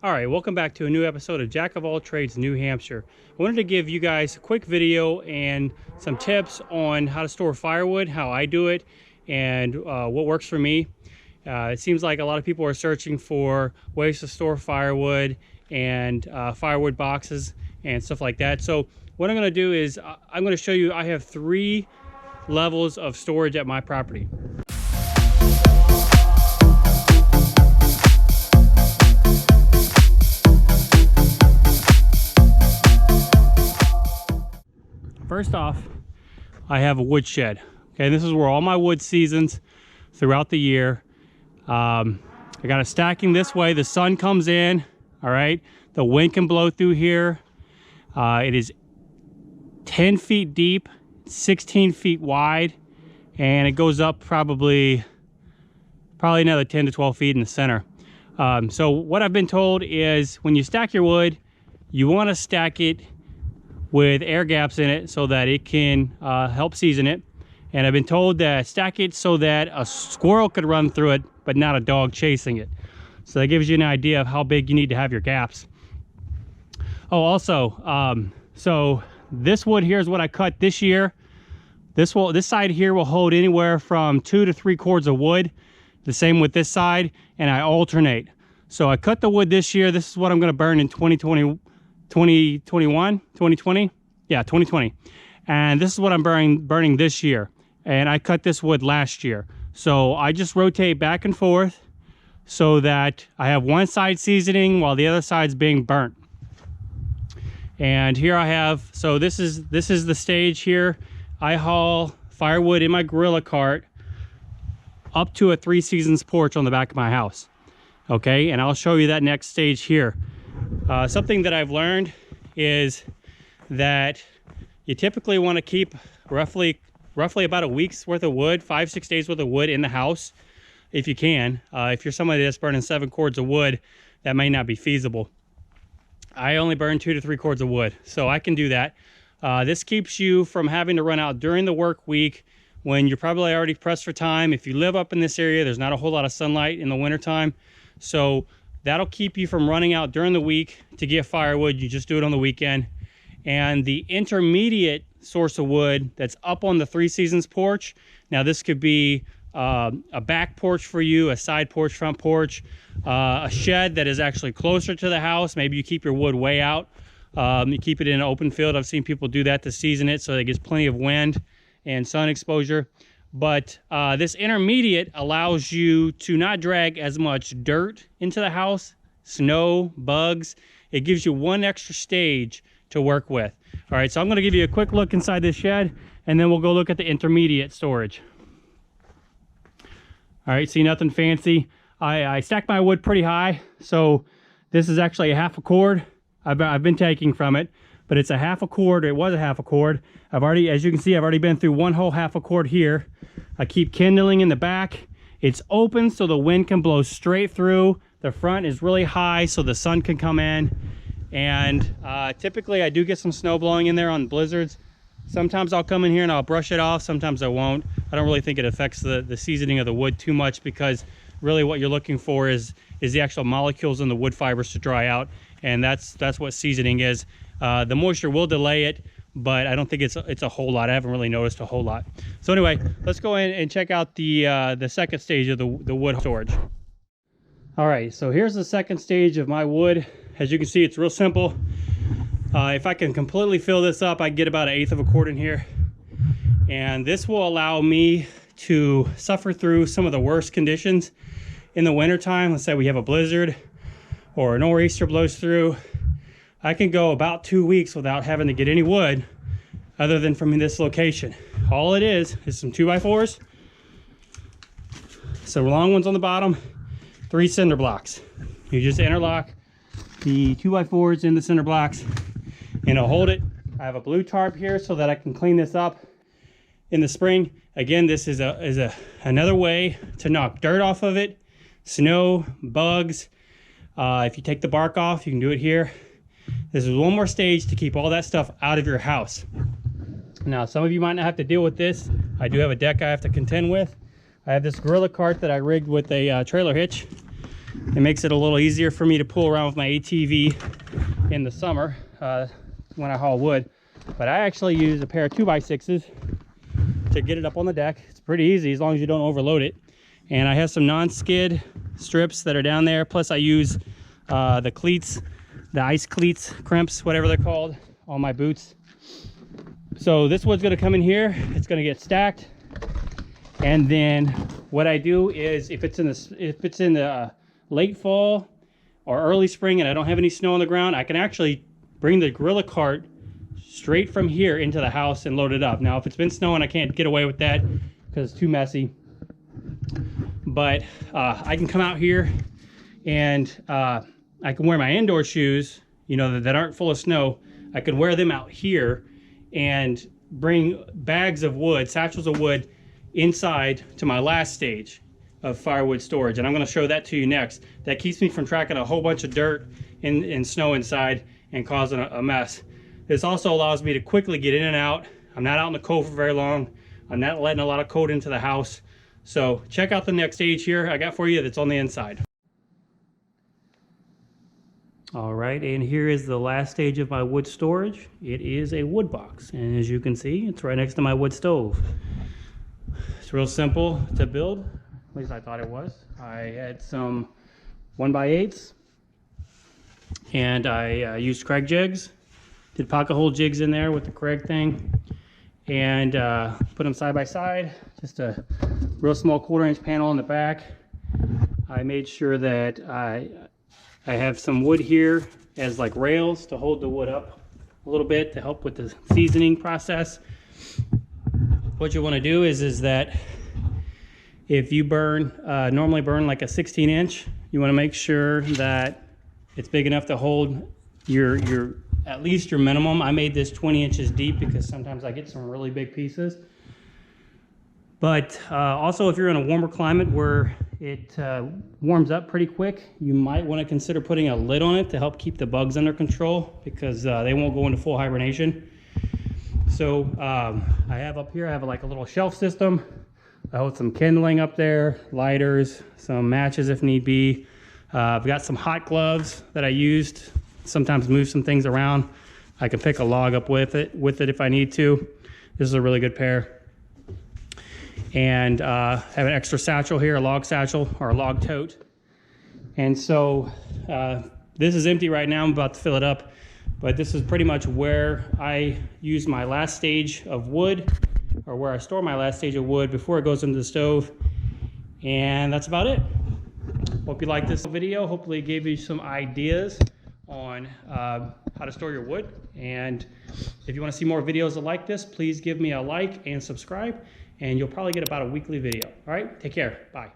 All right, welcome back to a new episode of Jack of All Trades, New Hampshire. I wanted to give you guys a quick video and some tips on how to store firewood, how I do it, and what works for me. It seems like a lot of people are searching for ways to store firewood and firewood boxes and stuff like that. So what I'm going to do is I'm going to show you, I have 3 levels of storage at my property. First off, I have a woodshed. Okay, this is where all my wood seasons throughout the year. I got it stacking this way. The sun comes in, all right? The wind can blow through here. It is 10 feet deep, 16 feet wide, and it goes up probably another 10 to 12 feet in the center. So what I've been told is when you stack your wood, you want to stack it with air gaps in it so that it can help season it. And I've been told that stack it so that a squirrel could run through it, but not a dog chasing it. So that gives you an idea of how big you need to have your gaps. Oh, also, so this wood here is what I cut this year. This side here will hold anywhere from 2 to 3 cords of wood. The same with this side, and I alternate. So I cut the wood this year. This is what I'm going to burn in 2020. Yeah, 2020. And this is what I'm burning this year. And I cut this wood last year. So I just rotate back and forth so that I have one side seasoning while the other side's being burnt. And here I have, so this is the stage here. I haul firewood in my gorilla cart up to a 3 seasons porch on the back of my house. Okay, and I'll show you that next stage here. Something that I've learned is that you typically want to keep roughly about a week's worth of wood, 5-6 days worth of wood in the house, if you can. If you're somebody that's burning 7 cords of wood, that may not be feasible. I only burn 2 to 3 cords of wood, so I can do that. This keeps you from having to run out during the work week when you're probably already pressed for time. If you live up in this area, there's not a whole lot of sunlight in the wintertime, so that'll keep you from running out during the week to get firewood. You just do it on the weekend. And the intermediate source of wood that's up on the 3 seasons porch, now this could be a back porch for you, a side porch, front porch, a shed that is actually closer to the house. Maybe you keep your wood way out. You keep it in an open field. I've seen people do that to season it so it gets plenty of wind and sun exposure. But this intermediate allows you to not drag as much dirt into the house, snow, bugs. It gives you one extra stage to work with. All right, so I'm going to give you a quick look inside this shed, and then we'll go look at the intermediate storage. All right, see, nothing fancy. I stack my wood pretty high, so this is actually a 1/2 cord. I've been taking from it, but it's a 1/2 cord. It was a 1/2 cord. I've already, as you can see, I've already been through one whole 1/2 cord here. I keep kindling in the back. It's open so the wind can blow straight through. The front is really high so the sun can come in. And typically I do get some snow blowing in there on blizzards. Sometimes I'll come in here and I'll brush it off. Sometimes I won't. I don't really think it affects the seasoning of the wood too much, because really what you're looking for is the actual molecules in the wood fibers to dry out. And that's what seasoning is. The moisture will delay it, but I don't think it's a whole lot. I haven't really noticed a whole lot. So anyway, let's go in and check out the second stage of the wood storage. All right, so here's the second stage of my wood. As you can see, it's real simple. If I can completely fill this up, I get about 1/8 of a cord in here. And this will allow me to suffer through some of the worst conditions in the wintertime. Let's say we have a blizzard or a nor'easter blows through. I can go about 2 weeks without having to get any wood other than from this location. All it is some 2x4s. So long ones on the bottom, 3 cinder blocks. You just interlock the 2x4s in the cinder blocks and I'll hold it. I have a blue tarp here so that I can clean this up in the spring. Again, this is another way to knock dirt off of it, snow, bugs. If you take the bark off, you can do it here. This is one more stage to keep all that stuff out of your house. Now, some of you might not have to deal with this. I do have a deck I have to contend with. I have this gorilla cart that I rigged with a trailer hitch. It makes it a little easier for me to pull around with my ATV in the summer when I haul wood. But I actually use a pair of 2x6s to get it up on the deck. It's pretty easy as long as you don't overload it. And I have some non-skid strips that are down there. Plus I use the cleats, the ice cleats, crimps, whatever they're called, on my boots. So this wood's gonna come in here. It's gonna get stacked. And then what I do is if it's in the late fall or early spring and I don't have any snow on the ground, I can actually bring the gorilla cart straight from here into the house and load it up. Now, if it's been snowing, I can't get away with that because it's too messy. But I can come out here and I can wear my indoor shoes, you know, that aren't full of snow. I can wear them out here and bring bags of wood, satchels of wood, inside to my last stage of firewood storage. And I'm going to show that to you next. That keeps me from tracking a whole bunch of dirt and snow inside and causing a mess. This also allows me to quickly get in and out. I'm not out in the cold for very long. I'm not letting a lot of cold into the house. So check out the next stage here I got for you that's on the inside. All right, and here is the last stage of my wood storage. It is a wood box, and as you can see, it's right next to my wood stove. It's real simple to build, at least I thought it was. I had some 1x8s, and I used Craig jigs, did pocket hole jigs in there with the Craig thing, and put them side by side, just a real small 1/4-inch panel in the back. I made sure that I have some wood here as like rails to hold the wood up a little bit to help with the seasoning process. What you want to do is that if you normally burn like a 16-inch, you want to make sure that it's big enough to hold your at least your minimum. I made this 20 inches deep because sometimes I get some really big pieces. But also, if you're in a warmer climate where it warms up pretty quick, you might want to consider putting a lid on it to help keep the bugs under control, because they won't go into full hibernation. So I have up here, I have like a little shelf system. I hold some kindling up there, lighters, some matches if need be. I've got some hot gloves that I used. Sometimes move some things around. I can pick a log up with it if I need to. This is a really good pair. And have an extra satchel here, a log satchel or a log tote. And so this is empty right now. I'm about to fill it up. But this is pretty much where I use my last stage of wood, or where I store my last stage of wood before it goes into the stove. And that's about it. Hope you liked this video. Hopefully it gave you some ideas on how to store your wood. And if you want to see more videos like this, please give me a like and subscribe, and you'll probably get about a weekly video. All right, take care. Bye.